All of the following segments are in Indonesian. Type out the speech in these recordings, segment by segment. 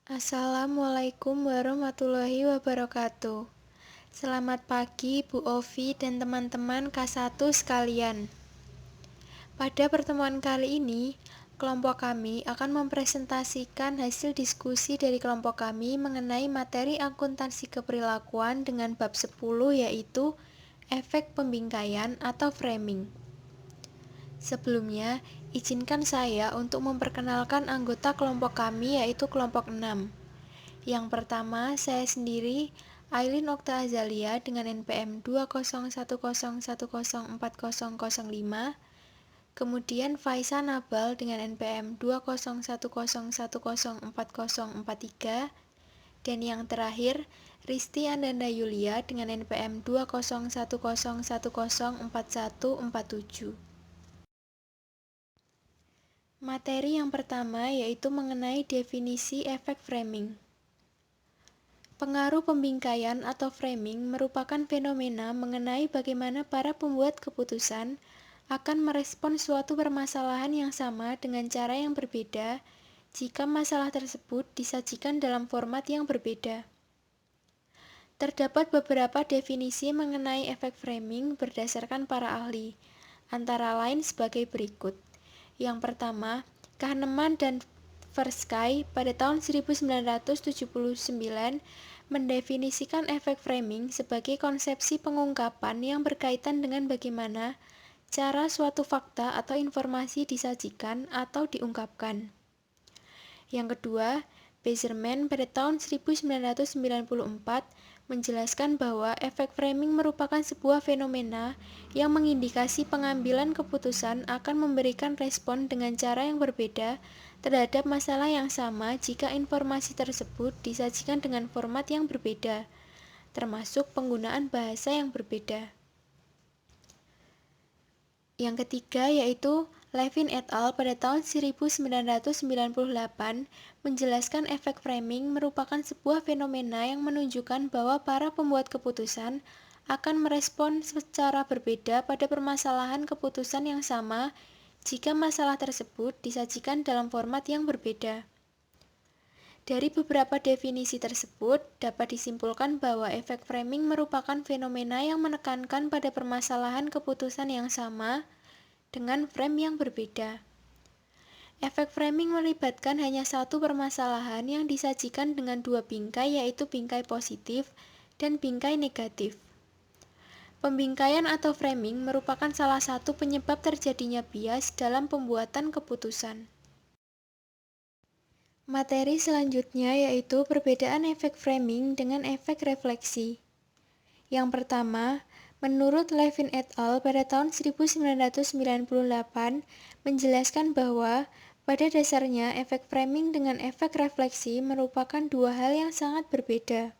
Assalamualaikum warahmatullahi wabarakatuh. Selamat pagi Bu Ovi dan teman-teman K1 sekalian. Pada pertemuan kali ini, kelompok kami akan mempresentasikan hasil diskusi dari kelompok kami mengenai materi akuntansi keperilakuan dengan bab 10 yaitu efek pembingkaian atau framing. Sebelumnya, izinkan saya untuk memperkenalkan anggota kelompok kami yaitu kelompok 6. Yang pertama, saya sendiri, Aileen Okta Azalia dengan NPM 20101040005, kemudian Faisa Nabal dengan NPM 20101040043, dan yang terakhir, Risti Andanda Yulia dengan NPM 201014147. Materi yang pertama yaitu mengenai definisi efek framing. Pengaruh pembingkaian atau framing merupakan fenomena mengenai bagaimana para pembuat keputusan akan merespon suatu permasalahan yang sama dengan cara yang berbeda jika masalah tersebut disajikan dalam format yang berbeda. Terdapat beberapa definisi mengenai efek framing berdasarkan para ahli, antara lain sebagai berikut. Yang pertama, Kahneman dan Tversky pada tahun 1979 mendefinisikan efek framing sebagai konsepsi pengungkapan yang berkaitan dengan bagaimana cara suatu fakta atau informasi disajikan atau diungkapkan. Yang kedua, Bazerman pada tahun 1994 menjelaskan bahwa efek framing merupakan sebuah fenomena yang mengindikasi pengambilan keputusan akan memberikan respon dengan cara yang berbeda terhadap masalah yang sama jika informasi tersebut disajikan dengan format yang berbeda, termasuk penggunaan bahasa yang berbeda. Yang ketiga yaitu Levin et al. Pada tahun 1998 menjelaskan efek framing merupakan sebuah fenomena yang menunjukkan bahwa para pembuat keputusan akan merespon secara berbeda pada permasalahan keputusan yang sama jika masalah tersebut disajikan dalam format yang berbeda. Dari beberapa definisi tersebut, dapat disimpulkan bahwa efek framing merupakan fenomena yang menekankan pada permasalahan keputusan yang sama dengan frame yang berbeda. Efek framing melibatkan hanya satu permasalahan yang disajikan dengan dua bingkai, yaitu bingkai positif dan bingkai negatif. Pembingkaian atau framing merupakan salah satu penyebab terjadinya bias dalam pembuatan keputusan. Materi selanjutnya yaitu perbedaan efek framing dengan efek refleksi. Yang pertama, menurut Levin et al. Pada tahun 1998 menjelaskan bahwa pada dasarnya efek framing dengan efek refleksi merupakan dua hal yang sangat berbeda.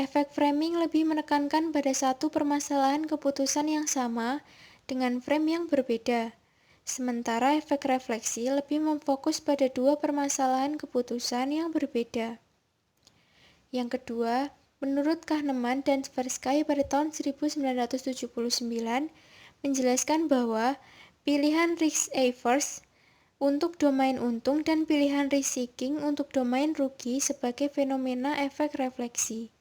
Efek framing lebih menekankan pada satu permasalahan keputusan yang sama dengan frame yang berbeda. Sementara efek refleksi lebih memfokus pada dua permasalahan keputusan yang berbeda. Yang kedua, menurut Kahneman dan Tversky pada tahun 1979 menjelaskan bahwa pilihan risk-averse untuk domain untung dan pilihan risk-seeking untuk domain rugi sebagai fenomena efek refleksi.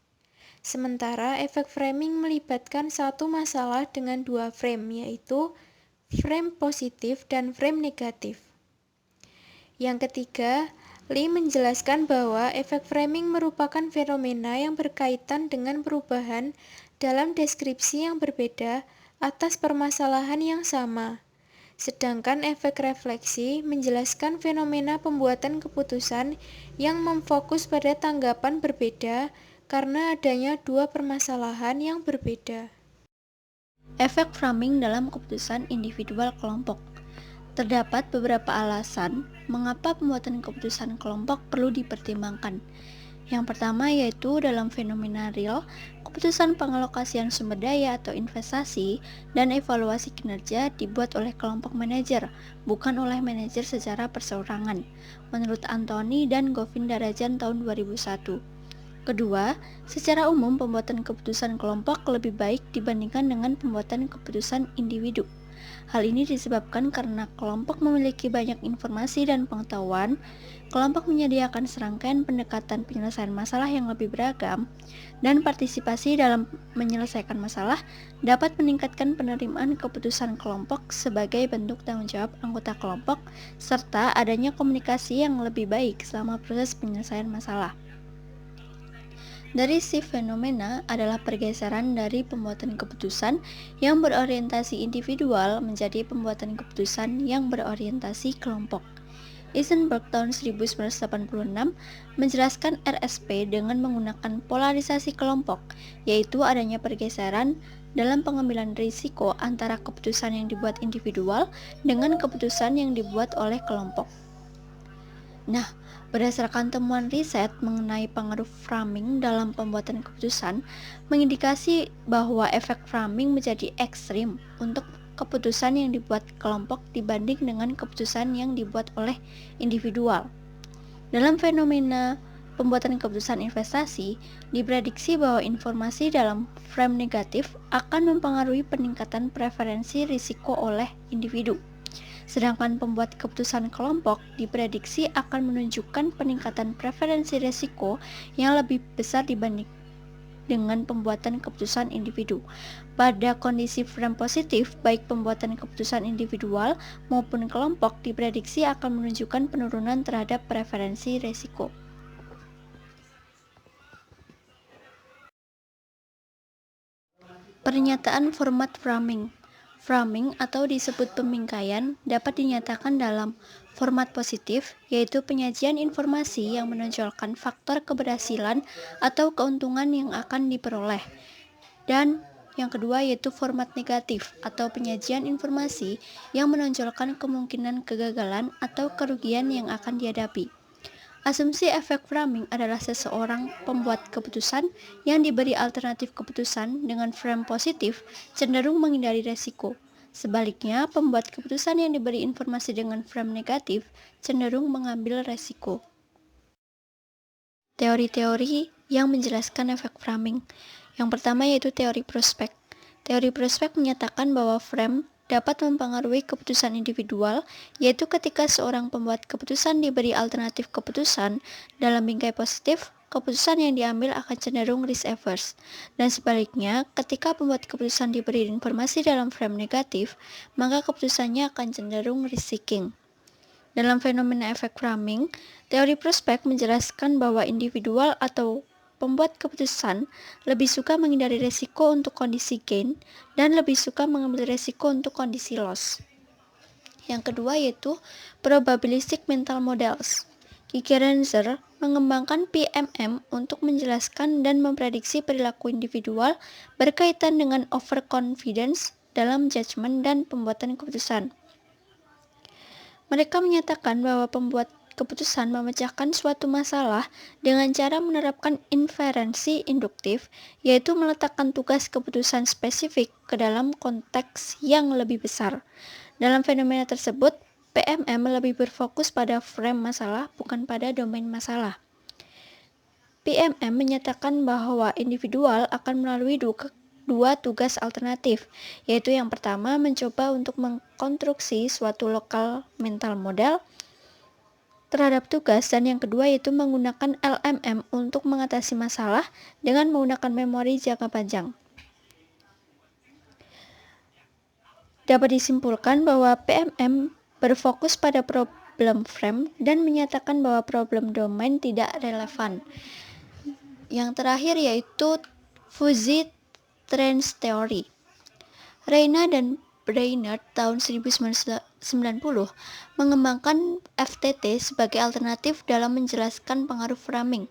Sementara efek framing melibatkan satu masalah dengan dua frame, yaitu frame positif dan frame negatif. Yang ketiga, Lee menjelaskan bahwa efek framing merupakan fenomena yang berkaitan dengan perubahan dalam deskripsi yang berbeda atas permasalahan yang sama. Sedangkan efek refleksi menjelaskan fenomena pembuatan keputusan yang memfokus pada tanggapan berbeda karena adanya dua permasalahan yang berbeda. Efek framing dalam keputusan individual kelompok. Terdapat beberapa alasan mengapa pembuatan keputusan kelompok perlu dipertimbangkan. Yang pertama yaitu dalam fenomena real, keputusan pengalokasian sumber daya atau investasi dan evaluasi kinerja dibuat oleh kelompok manajer, bukan oleh manajer secara perseorangan, menurut Anthony dan Govindarajan tahun 2001. Kedua, secara umum pembuatan keputusan kelompok lebih baik dibandingkan dengan pembuatan keputusan individu. Hal ini disebabkan karena kelompok memiliki banyak informasi dan pengetahuan, kelompok menyediakan serangkaian pendekatan penyelesaian masalah yang lebih beragam, dan partisipasi dalam menyelesaikan masalah dapat meningkatkan penerimaan keputusan kelompok sebagai bentuk tanggung jawab anggota kelompok, serta adanya komunikasi yang lebih baik selama proses penyelesaian masalah. Dari si fenomena adalah pergeseran dari pembuatan keputusan yang berorientasi individual menjadi pembuatan keputusan yang berorientasi kelompok. Eisenberg tahun 1986 menjelaskan RSP dengan menggunakan polarisasi kelompok, yaitu adanya pergeseran dalam pengambilan risiko antara keputusan yang dibuat individual dengan keputusan yang dibuat oleh kelompok. Nah, berdasarkan temuan riset mengenai pengaruh framing dalam pembuatan keputusan, mengindikasi bahwa efek framing menjadi ekstrim untuk keputusan yang dibuat kelompok dibanding dengan keputusan yang dibuat oleh individual. Dalam fenomena pembuatan keputusan investasi, diprediksi bahwa informasi dalam frame negatif akan mempengaruhi peningkatan preferensi risiko oleh individu. Sedangkan pembuat keputusan kelompok diprediksi akan menunjukkan peningkatan preferensi risiko yang lebih besar dibanding dengan pembuatan keputusan individu. Pada kondisi frame positif, baik pembuatan keputusan individual maupun kelompok diprediksi akan menunjukkan penurunan terhadap preferensi risiko. Pernyataan format framing. Framing atau disebut pemingkaian dapat dinyatakan dalam format positif, yaitu penyajian informasi yang menonjolkan faktor keberhasilan atau keuntungan yang akan diperoleh. Dan yang kedua yaitu format negatif atau penyajian informasi yang menonjolkan kemungkinan kegagalan atau kerugian yang akan dihadapi. Asumsi efek framing adalah seseorang pembuat keputusan yang diberi alternatif keputusan dengan frame positif cenderung menghindari resiko. Sebaliknya, pembuat keputusan yang diberi informasi dengan frame negatif cenderung mengambil resiko. Teori-teori yang menjelaskan efek framing. Yang pertama yaitu teori prospek. Teori prospek menyatakan bahwa frame dapat mempengaruhi keputusan individual, yaitu ketika seorang pembuat keputusan diberi alternatif keputusan dalam bingkai positif, keputusan yang diambil akan cenderung risk averse. Dan sebaliknya, ketika pembuat keputusan diberi informasi dalam frame negatif, maka keputusannya akan cenderung risk seeking. Dalam fenomena efek framing, teori prospek menjelaskan bahwa individual atau pembuat keputusan lebih suka menghindari resiko untuk kondisi gain dan lebih suka mengambil resiko untuk kondisi loss. Yang kedua yaitu probabilistic mental models. Kiki Renzer mengembangkan PMM untuk menjelaskan dan memprediksi perilaku individual berkaitan dengan overconfidence dalam judgment dan pembuatan keputusan. Mereka menyatakan bahwa pembuat keputusan memecahkan suatu masalah dengan cara menerapkan inferensi induktif, yaitu meletakkan tugas keputusan spesifik ke dalam konteks yang lebih besar. Dalam fenomena tersebut, PMM lebih berfokus pada frame masalah, bukan pada domain masalah. PMM menyatakan bahwa individual akan melalui dua tugas alternatif, yaitu yang pertama mencoba untuk mengkonstruksi suatu lokal mental model terhadap tugas, dan yang kedua yaitu menggunakan LMM untuk mengatasi masalah dengan menggunakan memori jangka panjang. Dapat disimpulkan bahwa PMM berfokus pada problem frame dan menyatakan bahwa problem domain tidak relevan. Yang terakhir yaitu fuzzy trends theory. Reina dan Brainerd tahun 1990 mengembangkan FTT sebagai alternatif dalam menjelaskan pengaruh framing.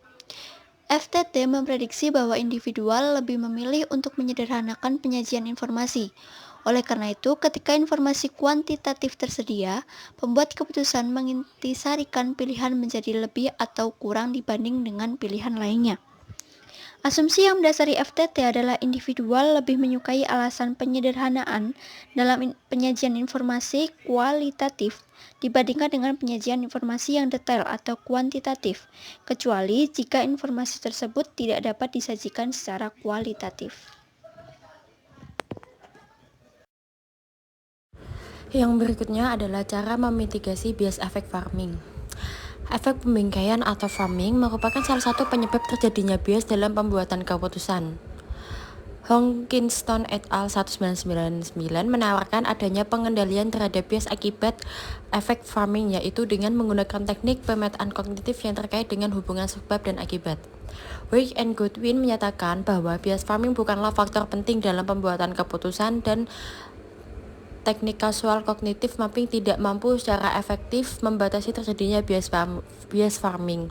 FTT memprediksi bahwa individual lebih memilih untuk menyederhanakan penyajian informasi. Oleh karena itu, ketika informasi kuantitatif tersedia, pembuat keputusan mengintisarikan pilihan menjadi lebih atau kurang dibanding dengan pilihan lainnya. Asumsi yang mendasari FTT adalah individual lebih menyukai alasan penyederhanaan dalam penyajian informasi kualitatif dibandingkan dengan penyajian informasi yang detail atau kuantitatif, kecuali jika informasi tersebut tidak dapat disajikan secara kualitatif. Yang berikutnya adalah cara memitigasi bias efek farming. Efek pembingkaian atau farming merupakan salah satu penyebab terjadinya bias dalam pembuatan keputusan. Hongkinston et al. 1999 menawarkan adanya pengendalian terhadap bias akibat efek farming, yaitu dengan menggunakan teknik pemetaan kognitif yang terkait dengan hubungan sebab dan akibat. Wake and Goodwin menyatakan bahwa bias farming bukanlah faktor penting dalam pembuatan keputusan dan teknik kasual kognitif mapping tidak mampu secara efektif membatasi terjadinya bias farming.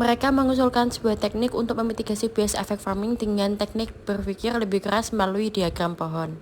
Mereka mengusulkan sebuah teknik untuk memitigasi bias efek farming dengan teknik berpikir lebih keras melalui diagram pohon.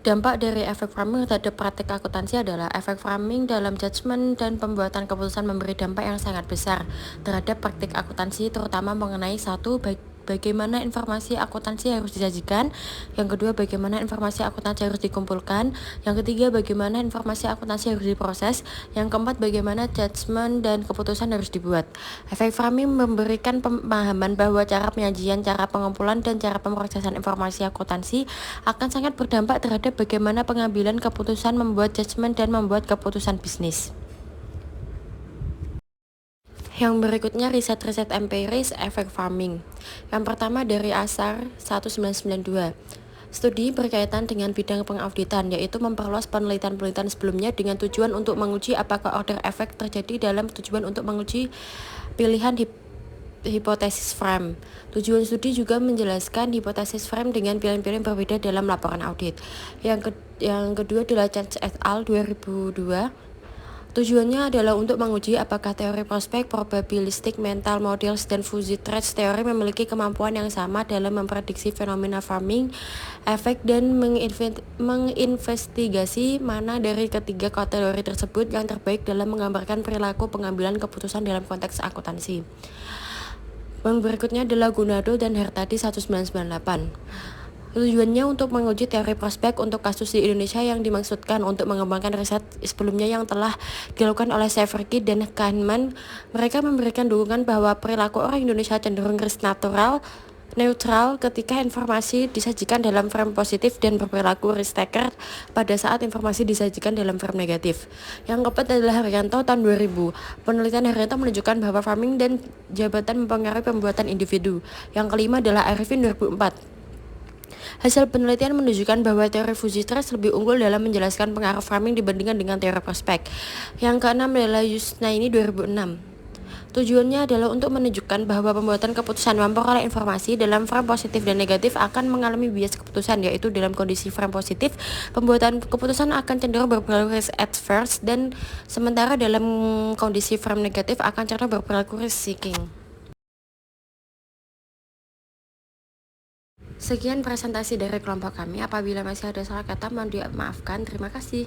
Dampak dari efek farming terhadap praktik akuntansi adalah efek farming dalam judgement dan pembuatan keputusan memberi dampak yang sangat besar terhadap praktik akuntansi, terutama mengenai satu, bagaimana informasi akuntansi harus disajikan, yang kedua bagaimana informasi akuntansi harus dikumpulkan, yang ketiga bagaimana informasi akuntansi harus diproses, yang keempat bagaimana judgement dan keputusan harus dibuat. Efek farming memberikan pemahaman bahwa cara penyajian, cara pengumpulan, dan cara pemrosesan informasi akuntansi akan sangat berdampak terhadap bagaimana pengambilan keputusan, membuat judgement, dan membuat keputusan bisnis. Yang berikutnya riset-riset empiris efek farming. Yang pertama dari ASAR 1992. Studi berkaitan dengan bidang pengauditan, yaitu memperluas penelitian-penelitian sebelumnya dengan tujuan untuk menguji apakah order efek terjadi dalam tujuan untuk menguji pilihan hipotesis frame. Tujuan studi juga menjelaskan hipotesis frame dengan pilihan-pilihan berbeda dalam laporan audit. Yang kedua adalah Chance et al. 2002. Tujuannya adalah untuk menguji apakah teori prospek, probabilistic mental models, dan fuzzy traits teori memiliki kemampuan yang sama dalam memprediksi fenomena farming efek dan menginvestigasi mana dari ketiga kategori tersebut yang terbaik dalam menggambarkan perilaku pengambilan keputusan dalam konteks akuntansi. Yang berikutnya adalah Gunado dan Hertadi 1998. Tujuannya untuk menguji teori prospek untuk kasus di Indonesia yang dimaksudkan untuk mengembangkan riset sebelumnya yang telah dilakukan oleh Severky dan Kahneman. Mereka memberikan dukungan bahwa perilaku orang Indonesia cenderung risk neutral ketika informasi disajikan dalam frame positif dan berperilaku risk taker pada saat informasi disajikan dalam frame negatif. Yang keempat adalah Haryanto tahun 2000. Penelitian Haryanto menunjukkan bahwa farming dan jabatan mempengaruhi pembuatan individu. Yang kelima adalah Arifin 2004. Hasil penelitian menunjukkan bahwa teori fuzzy traits lebih unggul dalam menjelaskan pengaruh farming dibandingkan dengan teori prospek. Yang keenam adalah Yusnaini 2006. Tujuannya adalah untuk menunjukkan bahwa pembuatan keputusan memperoleh informasi dalam frame positif dan negatif akan mengalami bias keputusan, yaitu dalam kondisi frame positif, pembuatan keputusan akan cenderung berperilaku risk adverse dan sementara dalam kondisi frame negatif akan cenderung berperilaku risk seeking. Sekian presentasi dari kelompok kami. Apabila masih ada salah kata, mohon dimaafkan. Terima kasih.